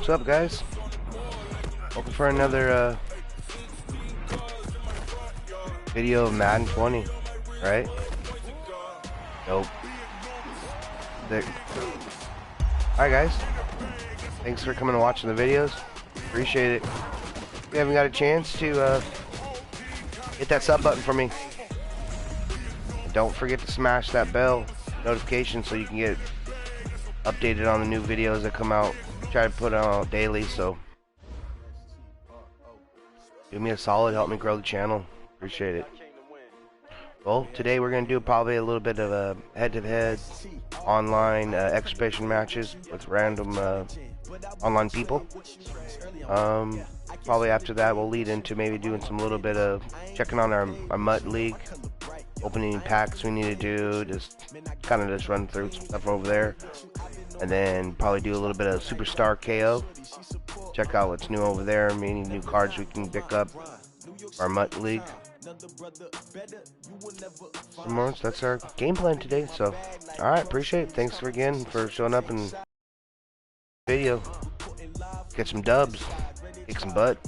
What's up, guys? Welcome for another video of Madden 20, right? Nope. There. Alright, guys. Thanks for coming and watching the videos. Appreciate it. If you haven't got a chance to hit that sub button for me. And don't forget to smash that bell notification so you can get updated on the new videos that come out. Try to put out daily, so do me a solid, help me grow the channel. Appreciate it. Well, today we're going to do probably a little bit of a head-to-head online exhibition matches with random online people. Probably after that we'll lead into maybe doing some little bit of checking on our MUT League, opening packs we need to do, just kind of just run through some stuff over there. And then probably do a little bit of Superstar KO. Check out what's new over there, any new cards we can pick up. Our MUT League. That's our game plan today. So, alright, appreciate it. Thanks again for showing up in the video. Get some dubs. Kick some butt.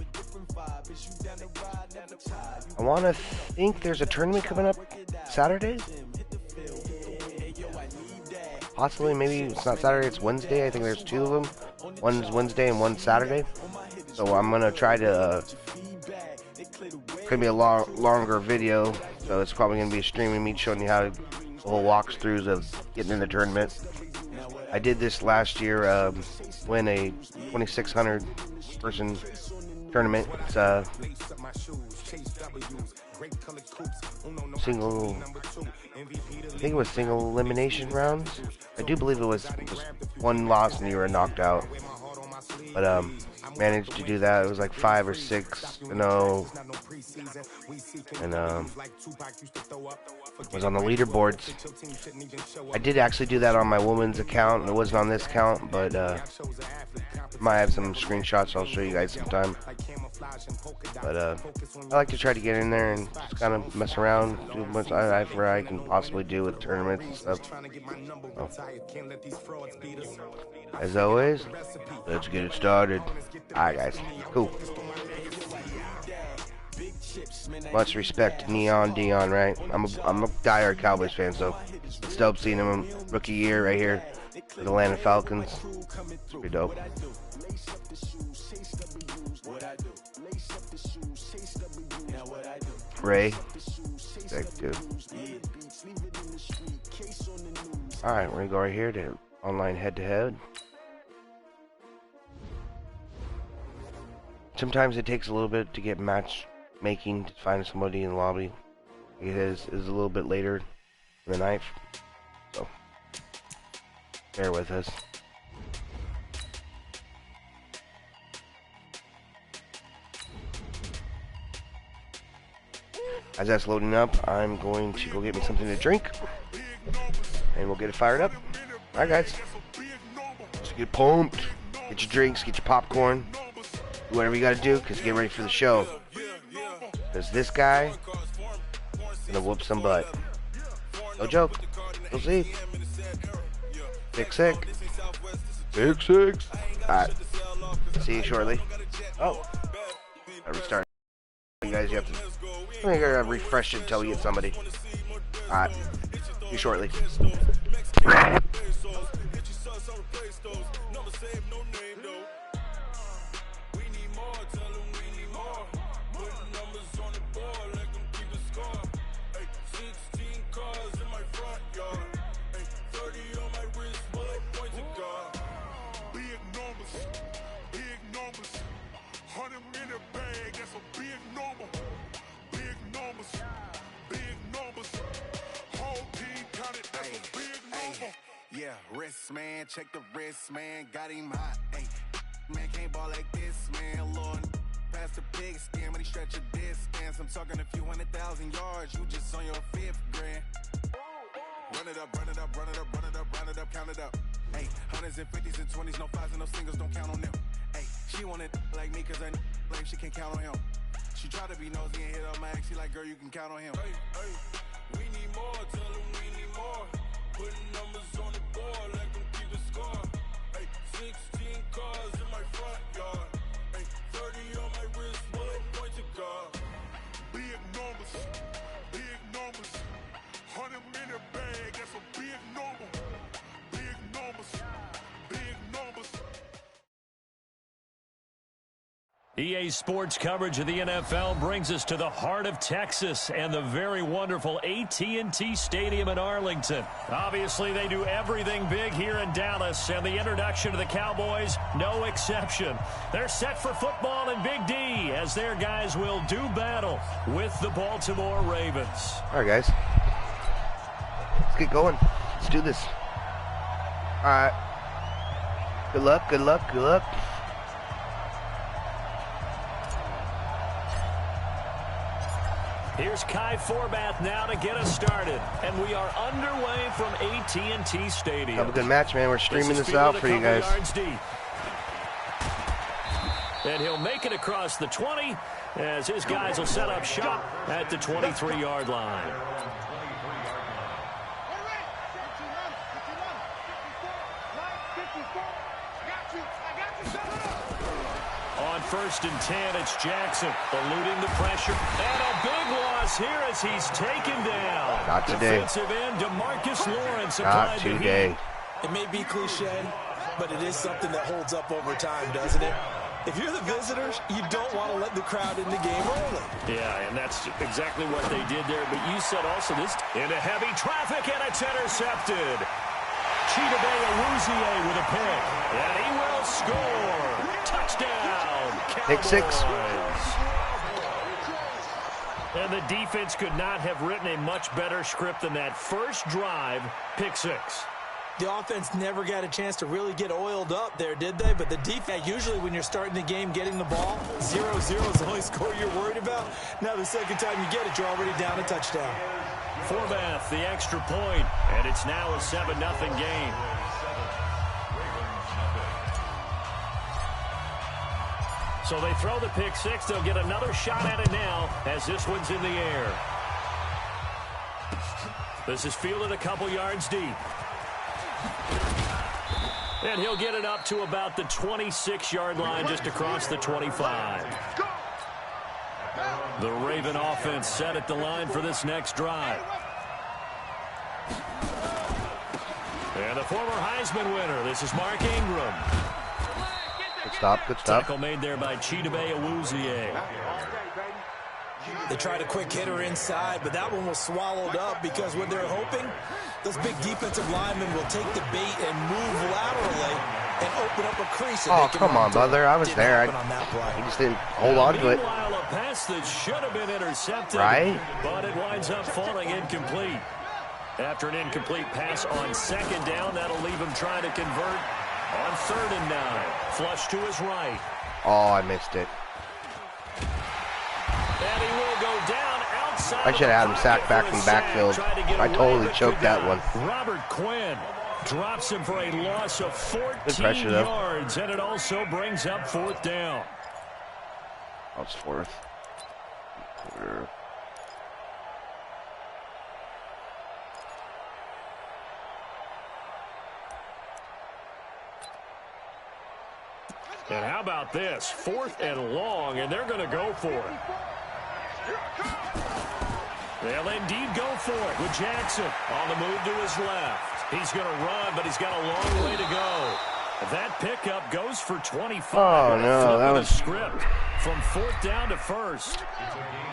I want to think there's a tournament coming up Saturday. Possibly, maybe it's not Saturday, it's Wednesday. I think there's two of them. One's Wednesday and one's Saturday. So I'm going to try to, it's going to be a longer video. So it's probably going to be a stream of me showing you how the whole walkthroughs of getting in the tournament. I did this last year, win a 2,600 person tournament. It's single, I think it was single elimination rounds. I do believe it was one loss and you were knocked out, but managed to do that. It was like 5 or 6-0, and was on the leaderboards. I did actually do that on my woman's account. It wasn't on this account, but might have some screenshots I'll show you guys sometime. But I like to try to get in there and just kind of mess around, do as much I can possibly do with tournaments and stuff. So, as always, let's get it started. Alright, guys, cool. Much respect to Neon Dion, right? I'm a diehard Cowboys fan, so it's dope seeing him rookie year right here for the Atlanta Falcons. It's pretty dope. Ray, sick dude. Alright, we're gonna go right here to online head-to-head. Sometimes it takes a little bit to get matchmaking to find somebody in the lobby. It is a little bit later in the night, so bear with us. As that's loading up, I'm going to go get me something to drink, and we'll get it fired up. Alright, guys, let's get pumped. Get your drinks, get your popcorn, do whatever you gotta do, because get ready for the show. Because this guy is gonna whoop some butt. No joke. We'll see. Big sick. Big six. Alright. See you shortly. Oh. I restarted. You guys, you have to. I'm gonna refresh it until we get somebody. Alright. See you shortly. Yeah, wrist man, check the wrist man, got him hot. Ay, man can't ball like this, man. Lord, past the pig skin, but he stretch a distance. I'm talking a few 100,000 yards, you just on your 5th grand. Run it up, run it up, run it up, run it up, run it up, count it up. Ay, hundreds and 50s and 20s, no 5s and no singles, don't count on them. Ay, she want it like me, cause I like she can count on him. She try to be nosy and hit up my ex, she like, girl, you can count on him. Ay, ay, we need more, tell him we need more. Putting numbers on the board like I'm keeping score. Ay, 16 cars in my front EA Sports coverage of the NFL brings us to the heart of Texas and the very wonderful AT&T Stadium in Arlington. Obviously, they do everything big here in Dallas, and the introduction to the Cowboys, no exception. They're set for football in Big D as their guys will do battle with the Baltimore Ravens. All right, guys. Let's get going. Let's do this. All right. Good luck, good luck, good luck. Here's Kai Forbath now to get us started, and we are underway from AT&T Stadium. Have a good match, man. We're streaming this out for you guys. And he'll make it across the 20 as his guys will set up shop at the 23-yard line. On 1st and 10, it's Jackson eluding the pressure. And a big loss here as he's taken down. Not today. Defensive end DeMarcus Lawrence. Not today. It may be cliche, but it is something that holds up over time, doesn't it? If you're the visitors, you don't want to let the crowd in the game early. Yeah, and that's exactly what they did there. But you said also this into heavy traffic, and it's intercepted. Chidobe Awuzie with a pick, and he will score. Touchdown, Cowboys. Pick 6. And the defense could not have written a much better script than that first drive, pick 6. The offense never got a chance to really get oiled up there, did they? But the defense, usually when you're starting the game getting the ball, 0-0 is the only score you're worried about. Now the second time you get it, you're already down a touchdown. Forbath, the extra point, and it's now a 7-0 game. So they throw the pick 6. They'll get another shot at it now as this one's in the air. This is fielded a couple yards deep. And he'll get it up to about the 26-yard line just across the 25. The Raven offense set at the line for this next drive. And the former Heisman winner, this is Mark Ingram. Good stop, good stop. Tackle made there by Chidobe Awuzie. They tried a quick hitter inside, but that one was swallowed up because what they're hoping, those big defensive linemen will take the bait and move laterally and open up a crease. Oh, come on, brother. I was there. He just didn't hold on to it. Meanwhile, a pass that should have been intercepted, right? But it winds up falling incomplete. After an incomplete pass on 2nd down, that'll leave him trying to convert on 3rd and 9. Flush to his right. Oh, I missed it. And he will go down outside. I should have had him sacked back from backfield. I totally choked that one. Robert Quinn drops him for a loss of 14 yards, and it also brings up 4th down. Oh, it's 4th. And how about this? 4th and long, and they're going to go for it. They'll indeed go for it with Jackson on the move to his left. He's going to run, but he's got a long way to go. That pickup goes for 25. Oh, no, that was script from 4th down to 1st.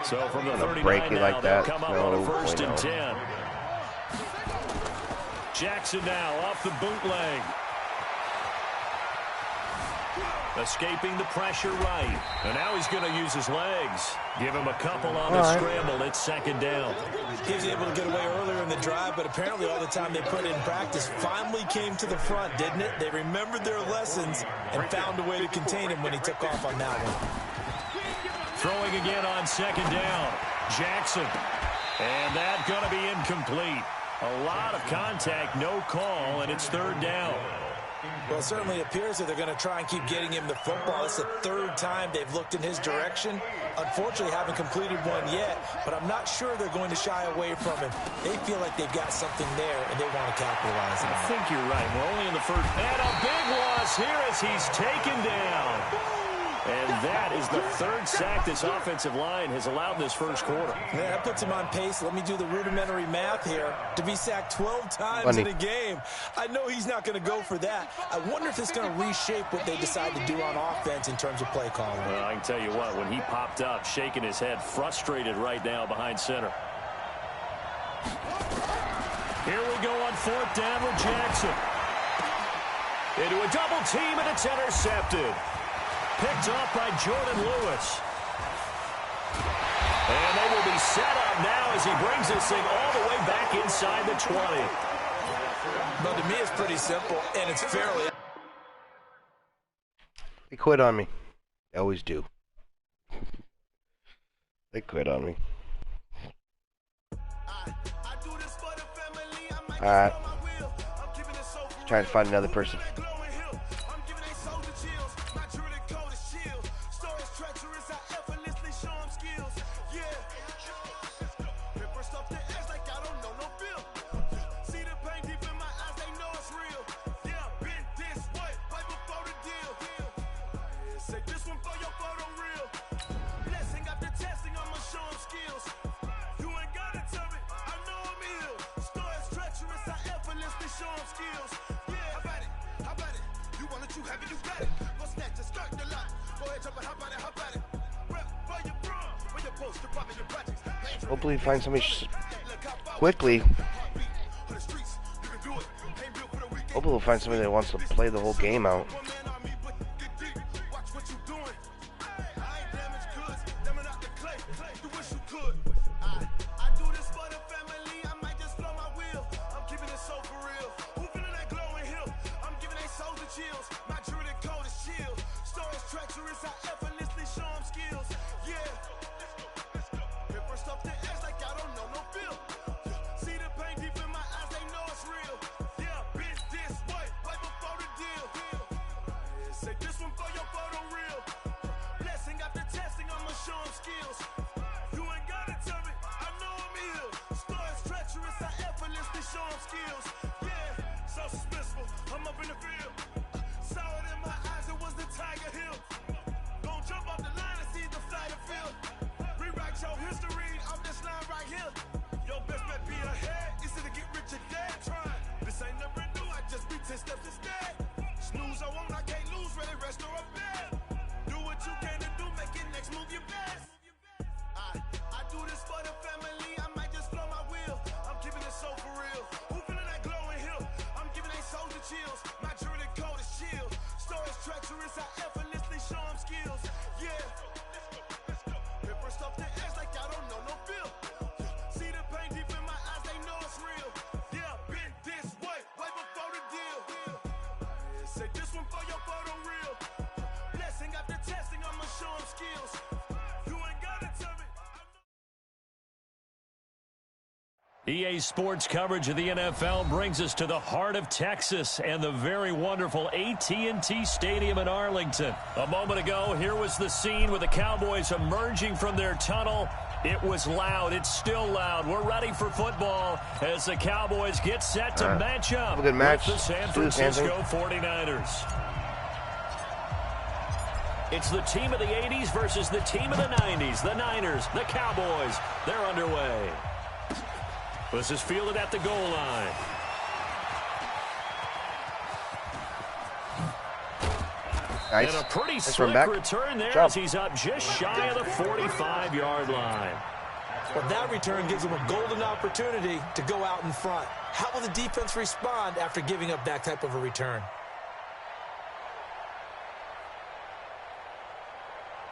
So from the 39 now, like they'll that. come up on a 1st and 10. Jackson now off the bootleg. Escaping the pressure right. And now he's going to use his legs. Give him a couple on the scramble. It's 2nd down. He was able to get away earlier in the drive, but apparently all the time they put in practice finally came to the front, didn't it? They remembered their lessons and found a way to contain him when he took off on that one. Throwing again on 2nd down. Jackson. And that's going to be incomplete. A lot of contact, no call, and it's 3rd down. Well, it certainly appears that they're going to try and keep getting him the football. It's the 3rd time they've looked in his direction. Unfortunately, haven't completed one yet, but I'm not sure they're going to shy away from him. They feel like they've got something there, and they want to capitalize on it. I think you're right. We're only in the 1st. And a big loss here as he's taken down. And that is is the third sack this offensive line has allowed this first quarter. Yeah, that puts him on pace. Let me do the rudimentary math here. To be sacked 12 times in a game, I know he's not going to go for that. I wonder if it's going to reshape what they decide to do on offense in terms of play calling. Well, I can tell you what, when he popped up, shaking his head, frustrated right now behind center. Here we go on fourth down with Jackson. Into a double team, and it's intercepted. Picked off by Jordan Lewis. And they will be set up now as he brings this thing all the way back inside the 20. But to me, it's pretty simple, and it's fairly... They quit on me. They always do. They quit on me. Alright. Trying to find another person. Hopefully find somebody quickly. Hopefully we'll find somebody that wants to play the whole game out. EA Sports coverage of the NFL brings us to the heart of Texas and the very wonderful AT&T Stadium in Arlington. A moment ago, here was the scene with the Cowboys emerging from their tunnel. It was loud. It's still loud. We're ready for football as the Cowboys get set to match up good match. with the San Francisco 49ers. It's the team of the 80s versus the team of the 90s. The Niners, the Cowboys, they're underway. This is fielded at the goal line. Nice. And a pretty nice slick back. return there Jump. as he's up just shy of the 45-yard line. Well, that return gives them a golden opportunity to go out in front. How will the defense respond after giving up that type of a return?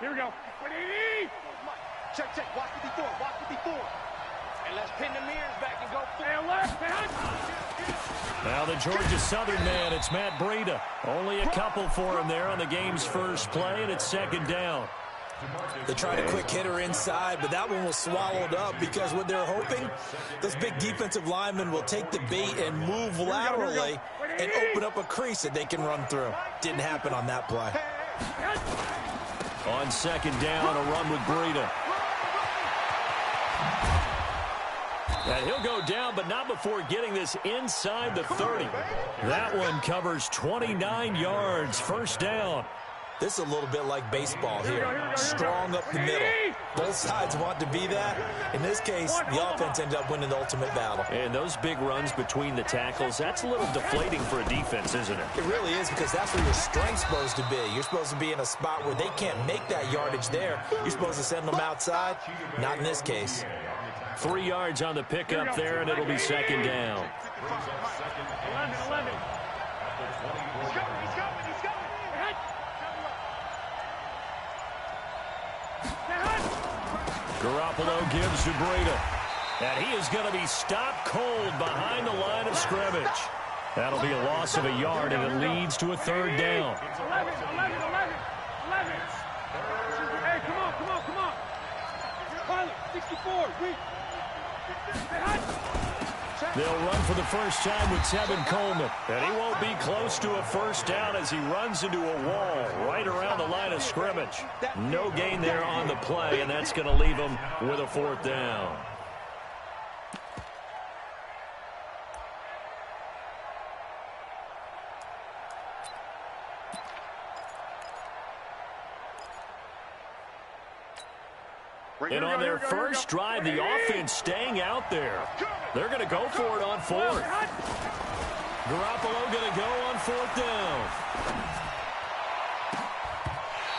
Here we go. Check, check. Watch it before. Watch it before. And let's pin the mirrors back and go full left. Now the Georgia Southern man, it's Matt Breida. Only a couple for him there on the game's first play, and it's second down. They tried a quick hitter inside, but that one was swallowed up because what they're hoping, those big defensive linemen will take the bait and move laterally and open up a crease that they can run through. Didn't happen on that play. On second down, a run with Breida. And he'll go down, but not before getting this inside the 30. That one covers 29 yards, first down. This is a little bit like baseball here. Strong up the middle. Both sides want to be that. In this case, the offense ended up winning the ultimate battle. And those big runs between the tackles, that's a little deflating for a defense, isn't it? It really is, because that's where your strength's supposed to be. You're supposed to be in a spot where they can't make that yardage there. You're supposed to send them outside. Not in this case. 3 yards on the pickup there, and it'll be second down. 11. Garoppolo gives to Breida. And he is going to be stopped cold behind the line of scrimmage. That'll be a loss of a yard, and it leads to a third down. 11. Hey, come on. Pilot, 64. They'll run for the first time with Tevin Coleman. And he won't be close to a first down as he runs into a wall right around the line of scrimmage. No gain there on the play, and that's going to leave him with a fourth down. And on their first drive, the offense staying out there. They're going to go for it on fourth. Garoppolo going to go on fourth down.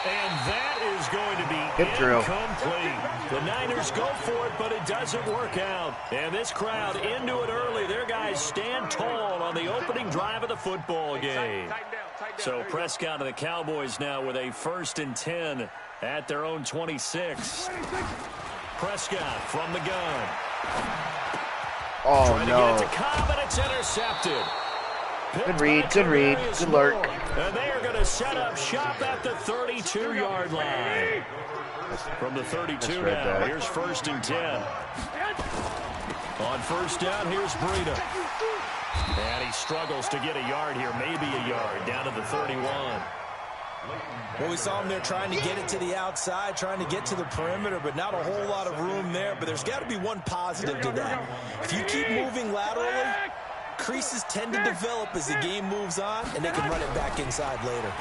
And that is going to be incomplete. The Niners go for it, but it doesn't work out. And this crowd into it early. Their guys stand tall on the opening drive of the football game. So Prescott and the Cowboys now with a 1st and 10 at their own 26. Prescott from the gun. Oh, trying no. to get it to Cobb, and it's intercepted. Good read, good lurk. And they are going to set up shop at the 32-yard line. From the 32 now, here's 1st and 10. On first down, here's Breida. And he struggles to get a yard here, maybe a yard, down to the 31. Well, we saw him there trying to get it to the outside, trying to get to the perimeter, but not a whole lot of room there. But there's got to be one positive to that. If you keep moving laterally, creases tend to develop as the game moves on, and they can run it back inside later.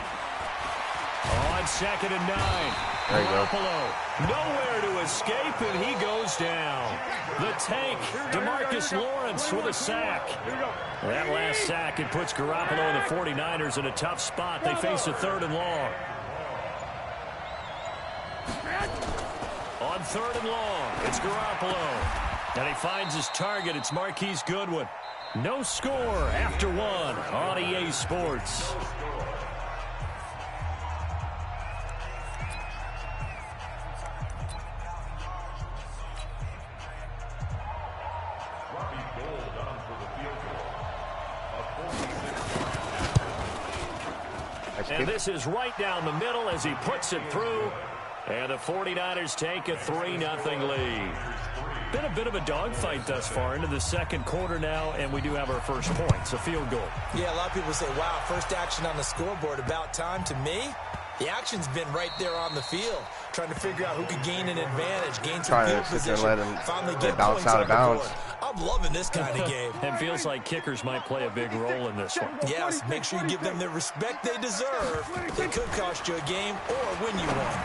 On 2nd and 9. There you go. Garoppolo nowhere to escape, and he goes down. The tank, DeMarcus Lawrence with a sack. That last sack, it puts Garoppolo and the 49ers in a tough spot. They face a 3rd and long. On 3rd and long, it's Garoppolo. And he finds his target. It's Marquise Goodwin. No score after 1 on EA Sports. And this is right down the middle as he puts it through. And the 49ers take a 3-0 lead. Been a bit of a dogfight thus far into the second quarter now, and we do have our first points, a field goal. Yeah, a lot of people say, wow, first action on the scoreboard, about time. To me, the action's been right there on the field, trying to figure out who could gain an advantage, gain some field position, finally get points on the board. I'm loving this kind of game. And feels like kickers might play a big role in this one. Yes, make sure you give them the respect they deserve. They could cost you a game or win you one.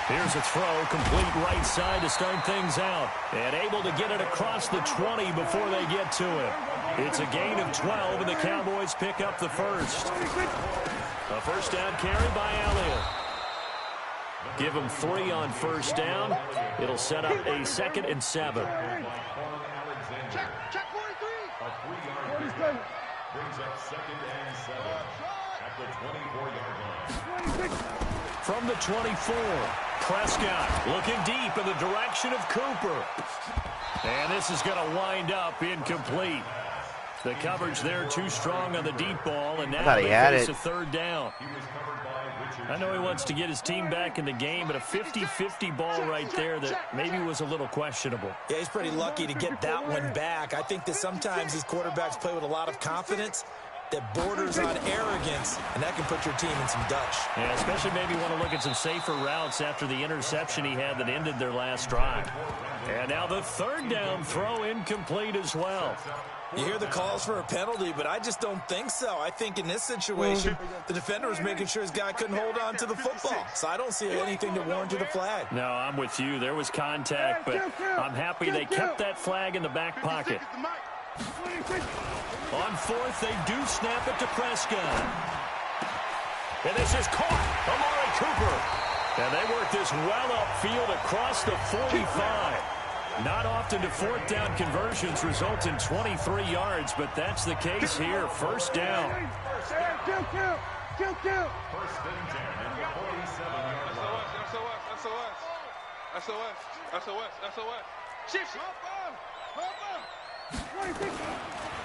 Here's a throw, complete right side to start things out. And able to get it across the 20 before they get to it. It's a gain of 12, and the Cowboys pick up the first. A first down carry by Elliott. Give him 3 on first down. It'll set up a 2nd and 7. Check 43. 3-yard brings up 2nd and 7 at the 24-yard line. From the 24, Prescott looking deep in the direction of Cooper. And this is going to wind up incomplete. The coverage there too strong on the deep ball, and now they face a 3rd down. I know he wants to get his team back in the game, but a 50-50 ball right there that maybe was a little questionable. Yeah, he's pretty lucky to get that one back. I think that sometimes these quarterbacks play with a lot of confidence, that borders on arrogance, and that can put your team in some dutch. Yeah, especially maybe want to look at some safer routes after the interception he had that ended their last drive. And now the third down throw incomplete as well. You hear the calls for a penalty, but I just don't think so. I think in this situation, the defender was making sure his guy couldn't hold on to the football. So I don't see anything to warrant to the flag. No, I'm with you. There was contact, but I'm happy they kept that flag in the back pocket. On fourth, they do snap it to Prescott. And this is caught. Amari Cooper. And they work this well upfield across the 45. Not often do fourth down conversions result in 23 yards, but that's the case here. First down. First and 10 at the 47-yard line.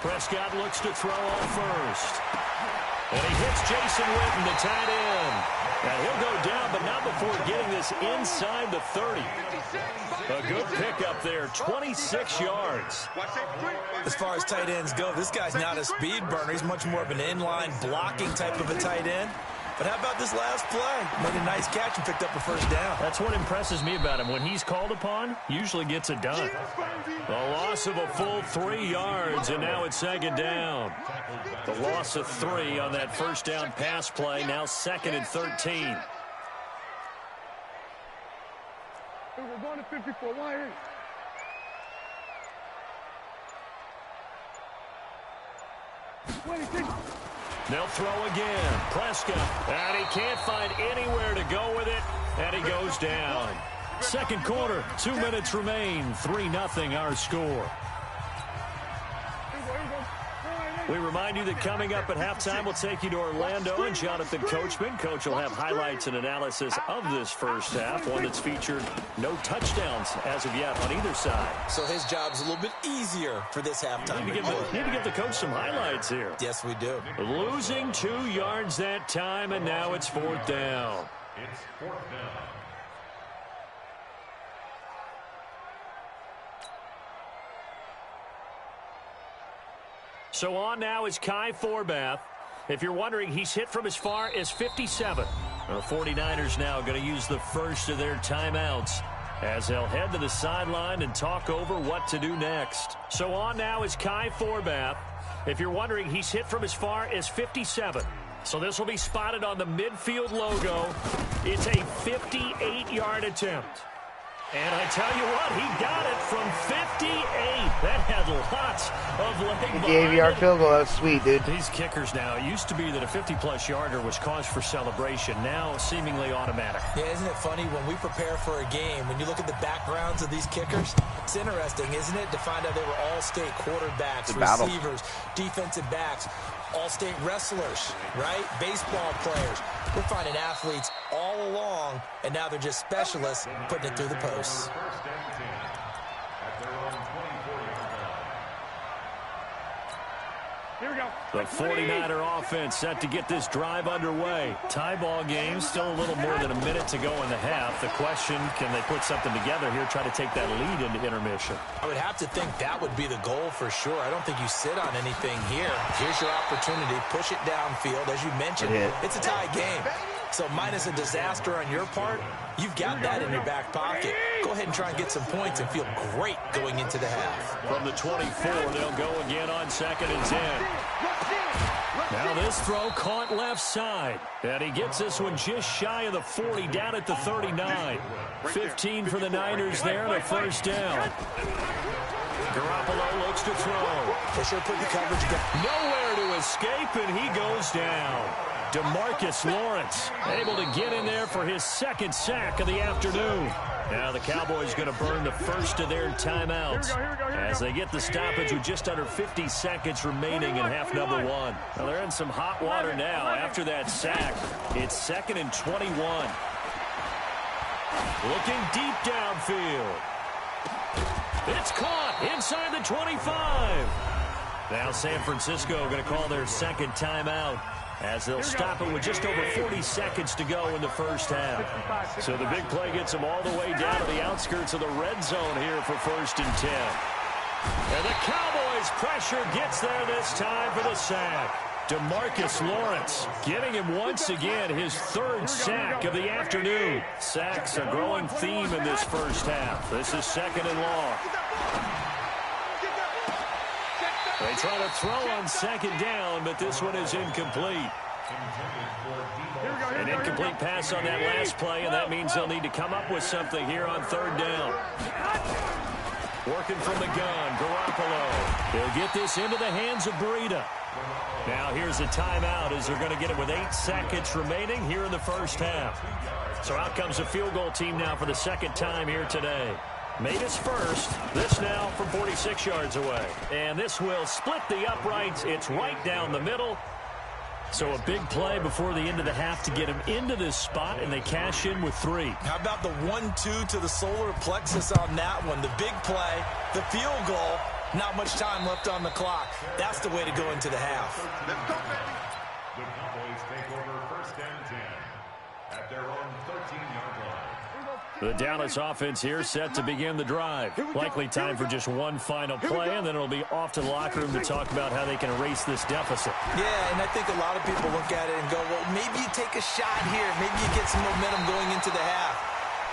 Prescott looks to throw on first. And he hits Jason Witten, the tight end. And he'll go down, but not before getting this inside the 30. A good pickup there, 26 yards. As far as tight ends go, this guy's not a speed burner. He's much more of an inline blocking type of a tight end. But how about this last play? Made a nice catch and picked up a first down. That's what impresses me about him. When he's called upon, usually gets it done. A loss of a full 3 yards, and now it's second down. The loss of 3 on that first down pass play, now second and 13. We're going to 54. Why ain't it? They'll throw again. Prescott, and he can't find anywhere to go with it, and he goes down. Second quarter, 2 minutes remain, 3-0 our score. We remind you that coming up at halftime, we'll take you to Orlando and Jonathan Coachman. Coach will have highlights and analysis of this first half, one that's featured no touchdowns as of yet on either side. So his job's a little bit easier for this halftime. Need to give the coach some highlights here. Yes, we do. Losing 2 yards that time, and now it's fourth down. It's fourth down. So on now is Kai Forbath. If you're wondering, he's hit from as far as 57. The 49ers now going to use the first of their timeouts as they'll head to the sideline and talk over what to do next. So on now is Kai Forbath. If you're wondering, he's hit from as far as 57. So this will be spotted on the midfield logo. It's a 58-yard attempt. And I tell you what, he got it from 58. That had lots of leg behind it. 58-yard field goal. That was sweet, dude. These kickers now, it used to be that a 50-plus yarder was cause for celebration. Now, seemingly automatic. Yeah, isn't it funny when we prepare for a game, when you look at the backgrounds of these kickers, it's interesting, isn't it, to find out they were all-state quarterbacks, receivers, defensive backs, all-state wrestlers, right? Baseball players. We're finding athletes all along, and now they're just specialists putting it through the posts. First and 10 at their own 24-yard line. Here we go. The 49er offense set to get this drive underway. Tie ball game, still a little more than a minute to go in the half. The question, can they put something together here, try to take that lead into intermission? I would have to think that would be the goal for sure. I don't think you sit on anything here. Here's your opportunity. Push it downfield. As you mentioned, it's a tie game. So minus a disaster on your part, you've got that in your back pocket. Go ahead and try and get some points and feel great going into the half. From the 24, they'll go again on second and 10. Now this throw caught left side. And he gets this one just shy of the 40, down at the 39. 15 for the Niners there, the first down. Garoppolo looks to throw. They should put the coverage down. Nowhere to escape, and he goes down. DeMarcus Lawrence able to get in there for his second sack of the afternoon. Now the Cowboys going to burn the first of their timeouts as they get the stoppage with just under 50 seconds remaining in half number one. Now they're in some hot water now after that sack. It's second and 21. Looking deep downfield. It's caught inside the 25. Now San Francisco going to call their second timeout as they'll stop it with just over 40 seconds to go in the first half. So the big play gets them all the way down to the outskirts of the red zone here for first and 10. And the Cowboys' pressure gets there this time for the sack. DeMarcus Lawrence giving him once again his third sack of the afternoon. Sacks a growing theme in this first half. This is second and long. They try to throw on second down, but this one is incomplete. An incomplete pass on that last play, and that means they'll need to come up with something here on third down. Working from the gun, Garoppolo. He'll get this into the hands of Breida. Now here's a timeout as they're going to get it with 8 seconds remaining here in the first half. So out comes a field goal team now for the second time here today. Made his first. This now from 46 yards away. And this will split the uprights. It's right down the middle. So a big play before the end of the half to get him into this spot, and they cash in with 3. How about the 1-2 to the solar plexus on that one? The big play, the field goal, not much time left on the clock. That's the way to go into the half. The Cowboys take over first and 10 at their own 13-yard line. The Dallas offense here set to begin the drive. Likely time for just one final play, and then it'll be off to the locker room to talk about how they can erase this deficit. Yeah, and I think a lot of people look at it and go, well, maybe you take a shot here. Maybe you get some momentum going into the half.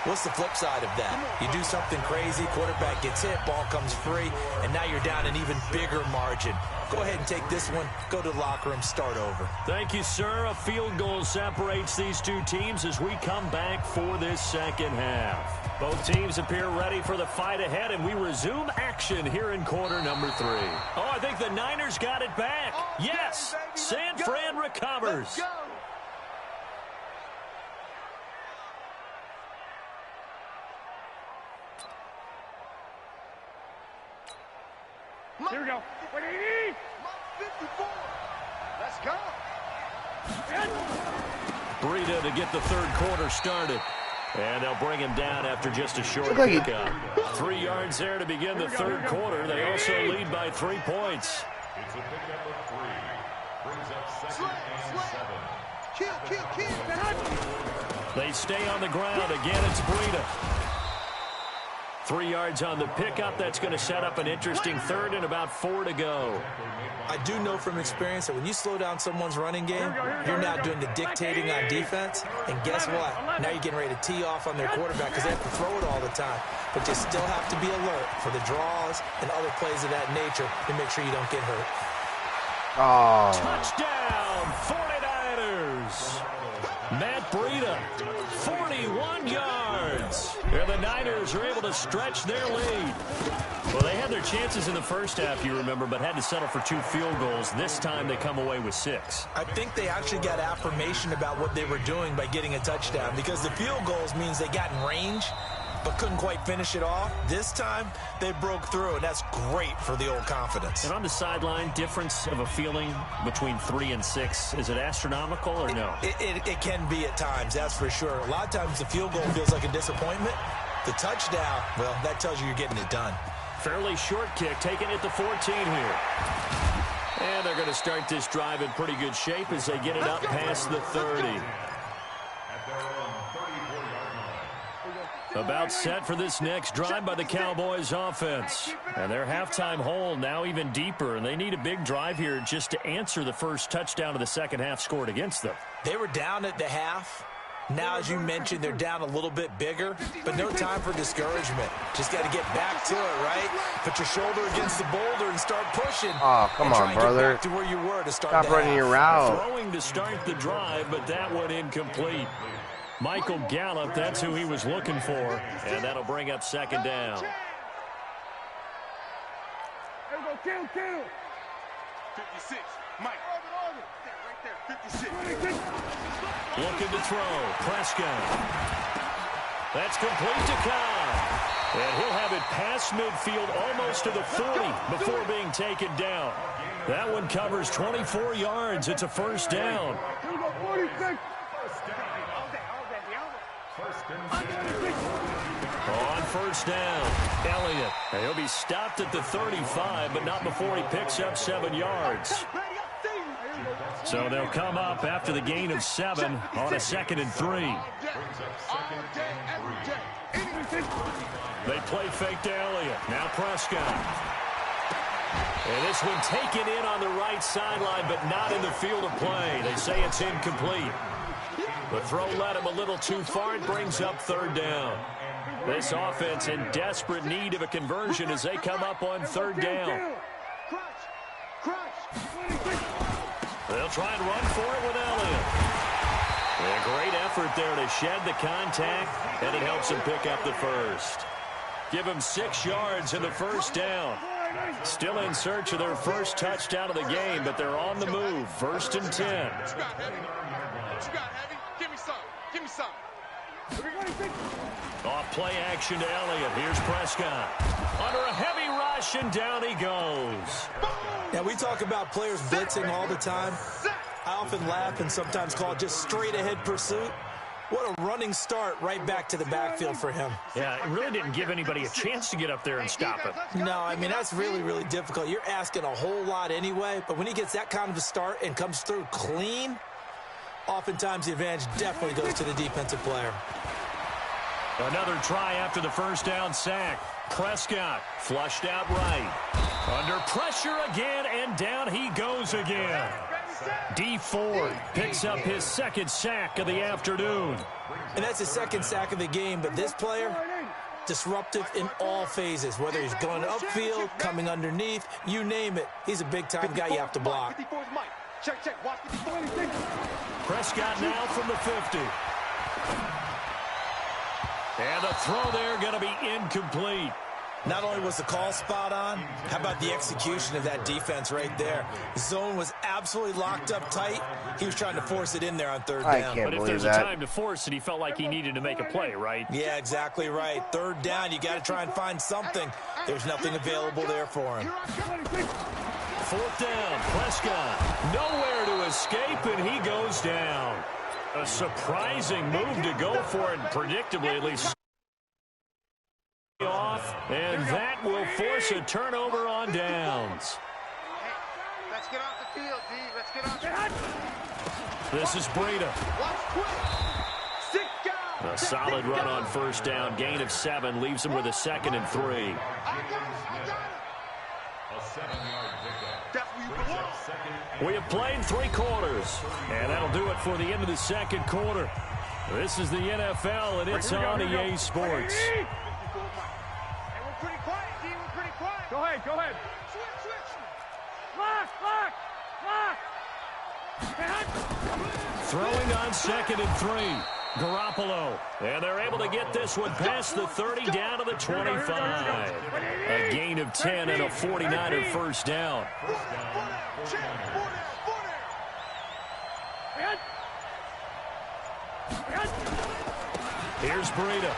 What's the flip side of that? You do something crazy, quarterback gets hit, ball comes free, and now you're down an even bigger margin. Go ahead and take this one, go to the locker room, start over. Thank you, sir. A field goal separates these two teams as we come back for this second half. Both teams appear ready for the fight ahead, and we resume action here in quarter number 3. Oh, I think the Niners got it back. Yes, San Fran recovers. Here we go. 54. Let's go. Breida to get the third quarter started. And they'll bring him down after just a short pickup. 3 yards there to begin the third quarter. They also lead by 3 points. It's a pickup of 3. Brings up second and 7. Kill. They stay on the ground. Again, it's Breida. 3 yards on the pickup. That's going to set up an interesting third and about 4 to go. I do know from experience that when you slow down someone's running game, you're now doing the dictating on defense. And guess what? Now you're getting ready to tee off on their quarterback because they have to throw it all the time. But you still have to be alert for the draws and other plays of that nature to make sure you don't get hurt. Oh. Touchdown, 49ers. Matt Breida, 41 yards. And the Niners are able to stretch their lead. Well, they had their chances in the first half, you remember, but had to settle for 2 field goals. This time they come away with 6. I think they actually got affirmation about what they were doing by getting a touchdown because the field goals means they got in range but couldn't quite finish it off. This time, they broke through, and that's great for the old confidence. And on the sideline, difference of a feeling between 3 and 6, is it astronomical or no? It can be at times, that's for sure. A lot of times the field goal feels like a disappointment. The touchdown, well, that tells you you're getting it done. Fairly short kick, taking it to 14 here. And they're going to start this drive in pretty good shape as they get it up past the 30. About set for this next drive by the Cowboys offense. And their halftime hole now even deeper, and they need a big drive here just to answer the first touchdown of the second half scored against them. They were down at the half. Now, as you mentioned, they're down a little bit bigger, but no time for discouragement. Just got to get back to it, right? Put your shoulder against the boulder and start pushing. Oh, come on, brother. Get back to where you were to start. Stop running your route. Throwing to start the drive, but that one incomplete. Michael Gallup, that's who he was looking for, and that'll bring up second down. Here we go, kill. 56, Mike. Right there, 56. Looking to throw, Prescott. That's complete to Cobb. And he'll have it past midfield almost to the 40 before being taken down. That one covers 24 yards. It's a first down. Here we go, 46. On first down, Elliott. He'll be stopped at the 35, but not before he picks up 7 yards. So they'll come up after the gain of 7 on a 2nd and 3. They play fake to Elliott. Now Prescott. And this one taken in on the right sideline, but not in the field of play. They say it's incomplete. The throw led him a little too far. It brings up third down. This offense in desperate need of a conversion as they come up on third down. They'll try and run for it with Elliott. A great effort there to shed the contact, and it helps him pick up the first. Give him 6 yards in the first down. Still in search of their first touchdown of the game, but they're on the move. 1st and 10. Give me some. Off play action to Elliott. Here's Prescott. Under a heavy rush, and down he goes. Now, we talk about players blitzing all the time. I often laugh and sometimes call it just straight-ahead pursuit. What a running start right back to the backfield for him. Yeah, it really didn't give anybody a chance to get up there and stop it. No, I mean, that's really, really difficult. You're asking a whole lot anyway, but when he gets that kind of a start and comes through clean, oftentimes the advantage definitely goes to the defensive player. Another try after the first down sack. Prescott flushed out right. Under pressure again, and down he goes again. D. Ford picks up his 2nd sack of the afternoon. And that's his 2nd sack of the game, but this player, disruptive in all phases, whether he's going upfield, coming underneath, you name it. He's a big-time guy you have to block. Prescott now from the 50. And the throw there going to be incomplete. Not only was the call spot on, how about the execution of that defense right there? The zone was absolutely locked up tight. He was trying to force it in there on third down. But if there's a time to force it, he felt like he needed to make a play, right? Yeah, exactly right. Third down, you got to try and find something. There's nothing available there for him. 4th down, Prescott. Nowhere to escape, and he goes down. A surprising move to go for it, predictably at least. Off, and that will force a turnover on downs. Let's get off the field, D. Let's get off the field. This is Breida. A solid run on first down. Gain of 7 leaves him with a 2nd and 3. A 7-yard pickup. We have played 3 quarters, and that'll do it for the end of the 2nd quarter. This is the NFL, and it's on EA Sports. Go ahead. Switch. Lock. Throwing on 2nd and 3. Garoppolo. And they're able to get this one past the 30 down to the 25. A gain of 10 and a 49er first down. Here's Breida.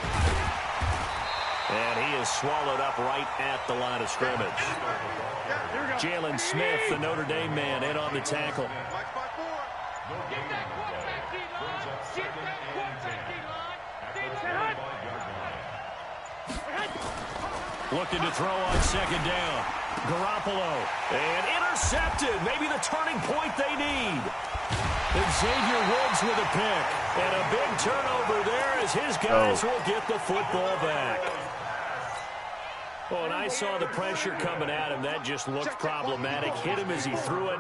And he is swallowed up right at the line of scrimmage. Jalen Smith, the Notre Dame man, in on the tackle. Looking to throw on 2nd down. Garoppolo. And intercepted. Maybe the turning point they need. And Xavier Woods with a pick. And a big turnover there as his guys will get the football back. Well, and I saw the pressure coming at him. That just looked problematic. Hit him as he threw it,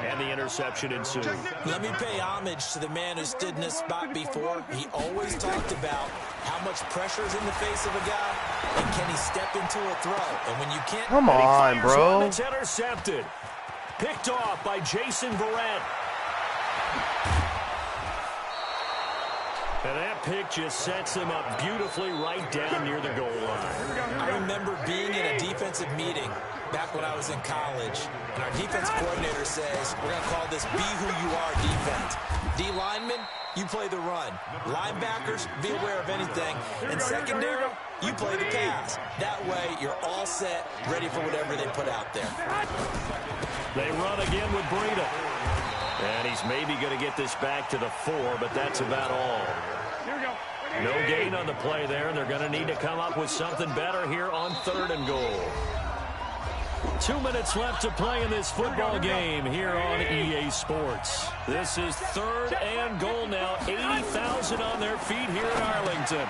and the interception ensued. Let me pay homage to the man who stood in this spot before. He always talked about how much pressure is in the face of a guy, and can he step into a throw. And when you can't... Come on, bro. It's intercepted. Picked off by Jason Verrett. And that pick just sets him up beautifully right down near the goal line. I remember being in a defensive meeting back when I was in college, and our defense coordinator says, we're going to call this be who you are defense. D linemen, you play the run. Linebackers, be aware of anything. And secondary, you play the pass. That way, you're all set, ready for whatever they put out there. They run again with Breida. And he's maybe going to get this back to the 4, but that's about all. No gain on the play there, and they're going to need to come up with something better here on 3rd and goal. 2 minutes left to play in this football game here on EA Sports. This is 3rd and goal now. 80,000 on their feet here in Arlington.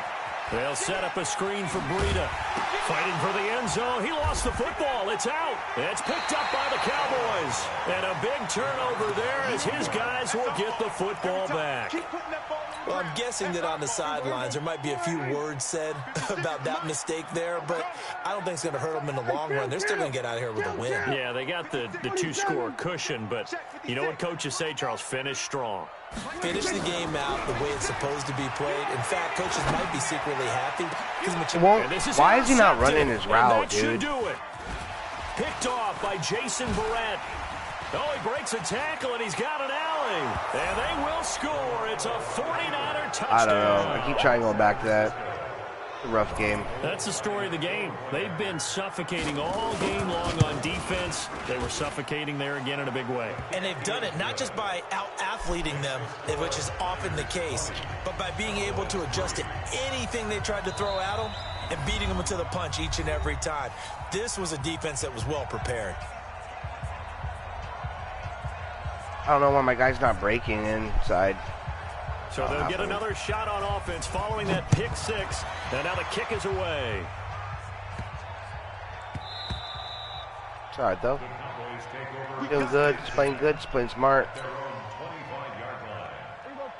They'll set up a screen for Breida. Fighting for the end zone. He lost the football. It's out. It's picked up by the Cowboys. And a big turnover there as his guys will get the football back. Well, I'm guessing that on the sidelines there might be a few words said about that mistake there, but I don't think it's going to hurt them in the long run. They're still going to get out of here with a win. Yeah, they got the two-score cushion, but you know what coaches say, Charles? Finish strong. Finish the game out the way it's supposed to be played. In fact, coaches might be secretly happy. Why is he not running his route, dude? Do it. Picked off by Jason Barrett. Oh, he breaks a tackle, and he's got an alley. And they will score. It's a 49er touchdown. I don't know. I keep trying to go back to that. A rough game. That's the story of the game. They've been suffocating all game long on defense. They were suffocating there again in a big way. And they've done it not just by out-athleting them, which is often the case, but by being able to adjust to anything they tried to throw at them and beating them to the punch each and every time. This was a defense that was well prepared. I don't know why my guy's not breaking inside. So they'll get another shot on offense following that pick six. And now the kick is away. It's all right, though. Doing good. He's playing good. He's playing smart.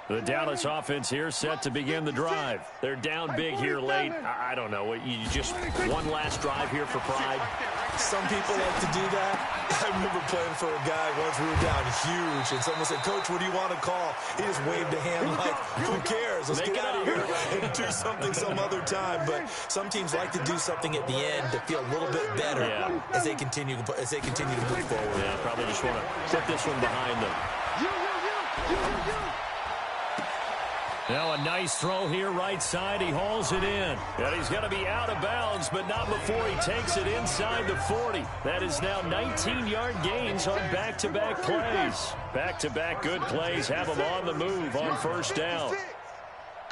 The Dallas offense here set to begin the drive. They're down big here late. I don't know. You just one last drive here for pride. Some people like to do that. I remember playing for a guy once. We were down huge, and someone said, "Coach, what do you want to call?" He just waved a hand like, "Who cares? Let's get out of here and do something some other time." But some teams like to do something at the end to feel a little bit better as they continue to move forward. Yeah, probably just want to put this one behind them. Now a nice throw here right side. He hauls it in. And he's going to be out of bounds, but not before he takes it inside the 40. That is now 19-yard gains on back-to-back plays. Back-to-back good plays have him on the move on first down.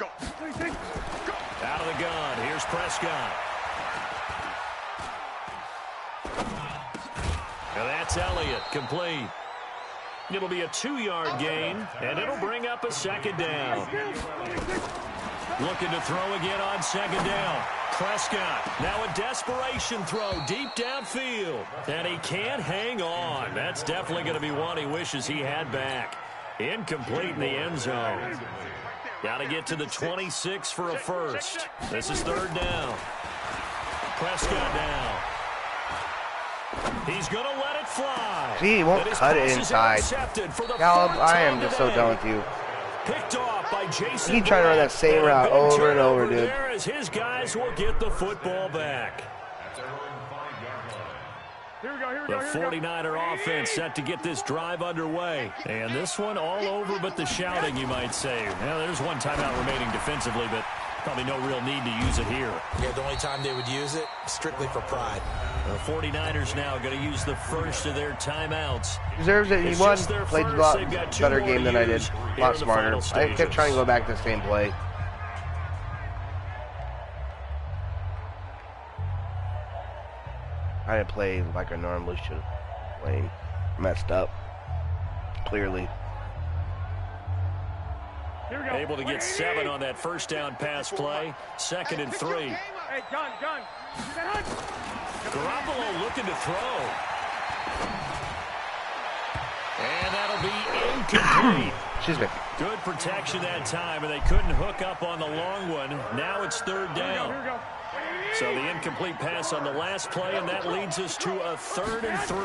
Out of the gun. Here's Prescott. And that's Elliott, complete. It'll be a 2-yard gain, and it'll bring up a second down. Looking to throw again on second down. Prescott, now a desperation throw deep downfield. And he can't hang on. That's definitely going to be one he wishes he had back. Incomplete in the end zone. Got to get to the 26 for a first. This is third down. Prescott down. He's going to let it fly. See, he won't cut it inside. Gallup, I am just so done with you. Picked off by Jason. He tried to run that same route over and over, dude. There as his guys will get the football back. The 49er offense set to get this drive underway. And this one all over but the shouting, you might say. Now, there's one timeout remaining defensively, but probably no real need to use it here. Yeah, the only time they would use it, strictly for pride. The 49ers now going to use the first of their timeouts. Deserves it. He won. Played a lot better game than I did. A lot smarter. I kept trying to go back to the same play. I didn't play like I normally should have played. Messed up. Clearly. Able to get 7 on that first down pass play. 2nd and 3. Hey, gun. Garoppolo looking to throw. And that'll be incomplete. Excuse me. Good protection that time, and they couldn't hook up on the long one. Now it's third down. Here we go. So the incomplete pass on the last play, and that leads us to a 3rd and 3.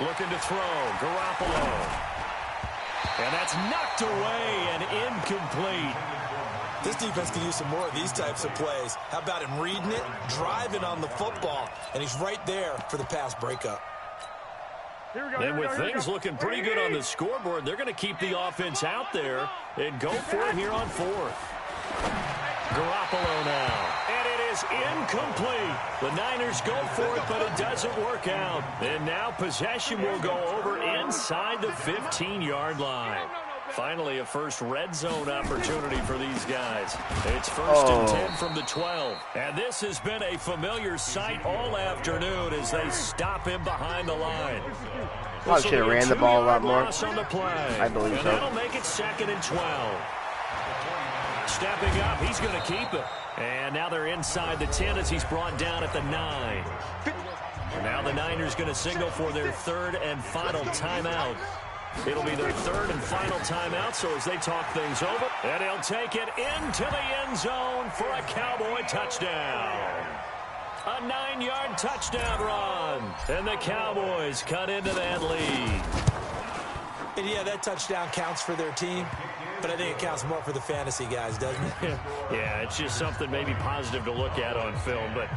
Looking to throw. Garoppolo. And that's knocked away and incomplete. This defense can use some more of these types of plays. How about him reading it, driving on the football, and he's right there for the pass breakup. And with things looking pretty good on the scoreboard, they're going to keep the offense out there and go for it here on 4th. Garoppolo now. And it is incomplete. The Niners go for it, but it doesn't work out. And now possession will go over inside the 15-yard line. Finally, a first red zone opportunity for these guys. It's 1st and 10 from the 12. And this has been a familiar sight all afternoon as they stop him behind the line. Probably should have ran the ball a lot more. On the play. I believe and so. That'll make it 2nd and 12. stepping up. He's going to keep it. And now they're inside the 10 as he's brought down at the 9. And now the Niners going to signal for their third and final timeout. It'll be their third and final timeout, so as they talk things over, and he'll take it into the end zone for a Cowboy touchdown. A 9-yard touchdown run, and the Cowboys cut into that lead. And yeah, that touchdown counts for their team, but I think it counts more for the fantasy guys, doesn't it? Yeah, it's just something maybe positive to look at on film, but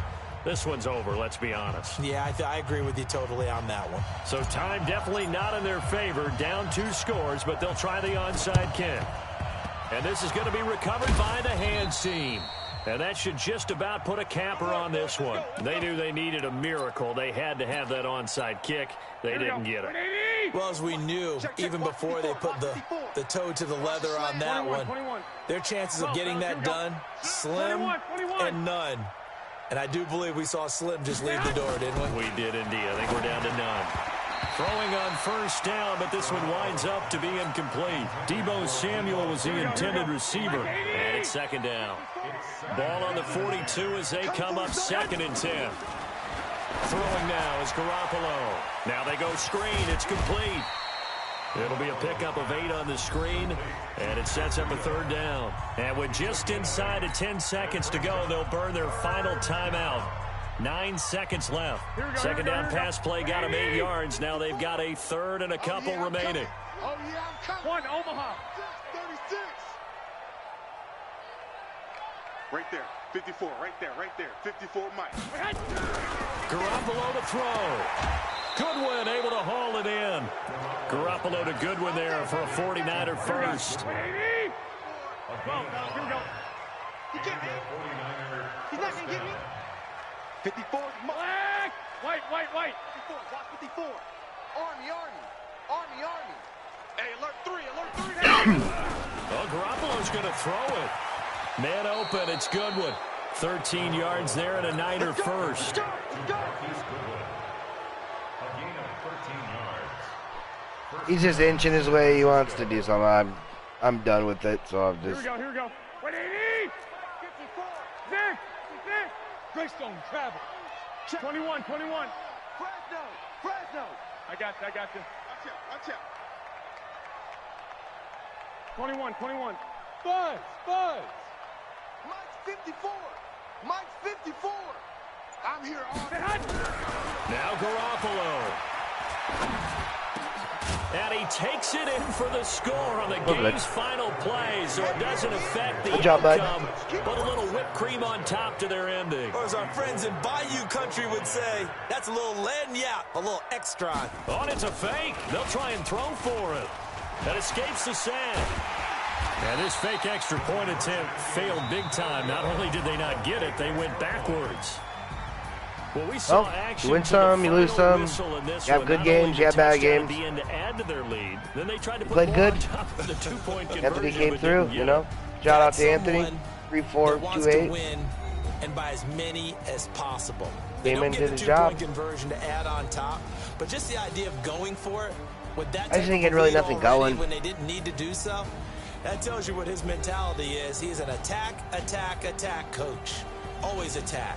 this one's over, let's be honest. Yeah, I agree with you totally on that one. So time definitely not in their favor. Down 2 scores, but they'll try the onside kick. And this is going to be recovered by the hands team. And that should just about put a capper on this one. They knew they needed a miracle. They had to have that onside kick. They didn't get it. Well, as we knew, even before they put the toe to the leather on that one, their chances of getting that done, slim and none. And I do believe we saw Slim just leave the door, didn't we? We did indeed. I think we're down to none. Throwing on first down, but this one winds up to be incomplete. Deebo Samuel was the intended receiver. And it's second down. Ball on the 42 as they come up 2nd and 10. Throwing now is Garoppolo. Now they go screen. It's complete. It'll be a pickup of 8 on the screen, and it sets up a third down. And with just inside of 10 seconds to go, they'll burn their final timeout. 9 seconds left. Second down pass play got them 8 yards. Now they've got a third and a couple remaining. Oh, yeah, I'm coming. 1, Omaha. 36. Right there. 54. Right there. 54, Mike. Garoppolo to throw. Goodwin able to haul it in. Garoppolo to Goodwin there for a 49er first. Here we go. He can't hit. He's not going to get me. 54. Black. White. 54. Block 54. Army. Hey, alert 3. Well, Garoppolo's going to throw it. Man open, it's Goodwin. 13 yards there and a Niner first. Let's go. He's just inching his way. He wants to do something. I'm done with it, so I'm just... Here we go. 180. 54. Zig. Greystone, travel. 21. Fresno. I got you. Watch out. 21. Buzz. Mike's 54. I'm here all day. Now Garoppolo. And he takes it in for the score on the game's final play, so it doesn't affect the outcome, but a little whipped cream on top to their ending. Or as our friends in Bayou Country would say, that's a little lagniappe, a little extra. Oh, and it's a fake. They'll try and throw for it. That escapes the sand. And this fake extra point attempt failed big time. Not only did they not get it, they went backwards. Well, we saw action. You win some, you lose some. You have good games, you have bad games. To add to their lead. Then they tried to put played good. on top of the 2-point Anthony came through, you know. Shout out to Anthony. 3-4-2-8. Win, and by as many as possible. Came in, did his job. Conversion to add on top, but just the idea of going for it with that. I just didn't get really nothing going when they didn't need to do so. That tells you what his mentality is. He's an attack coach. Always attack.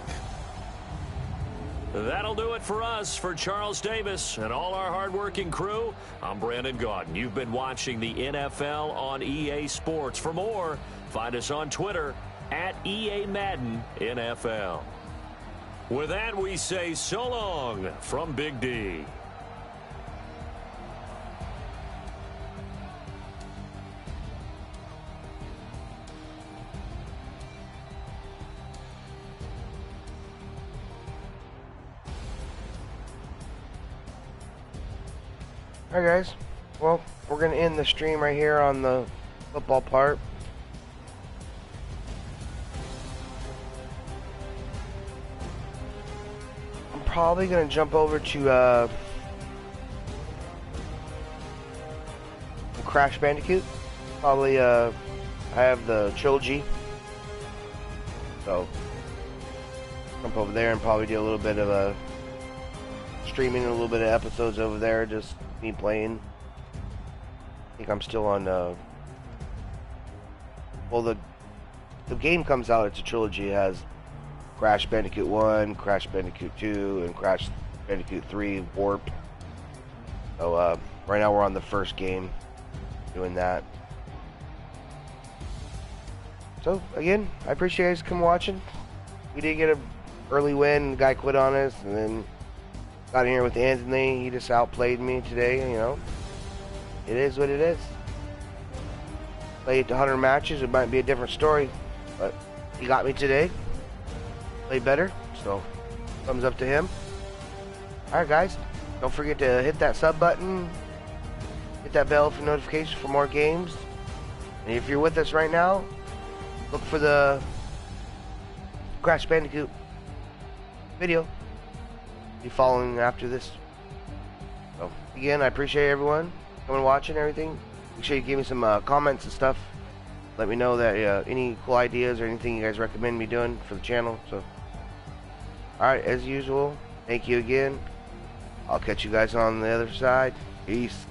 That'll do it for us. For Charles Davis and all our hardworking crew, I'm Brandon Gaudin. You've been watching the NFL on EA Sports. For more, find us on Twitter at EA Madden NFL. With that, we say so long from Big D. Alright guys, well, we're going to end the stream right here on the football part. I'm probably going to jump over to Crash Bandicoot. Probably I have the trilogy, so jump over there and probably do a little bit of streaming, a little bit of episodes over there, just me playing. I think I'm still on well, the the game comes out, it's a trilogy. It has Crash Bandicoot 1, Crash Bandicoot 2, and Crash Bandicoot 3 Warp. So right now we're on the first game, doing that. So again, I appreciate you guys coming watching. We did get an early win. The guy quit on us, and then got in here with Anthony. He just outplayed me today. You know, it is what it is. Played 100 matches, it might be a different story, but he got me today. Played better, so thumbs up to him. All right, guys, don't forget to hit that sub button, hit that bell for notifications for more games. And if you're with us right now, look for the Crash Bandicoot video. Be following after this. So again, I appreciate everyone coming and watching everything. Make sure you give me some comments and stuff. Let me know that any cool ideas or anything you guys recommend me doing for the channel. So, alright, as usual, thank you again. I'll catch you guys on the other side. Peace.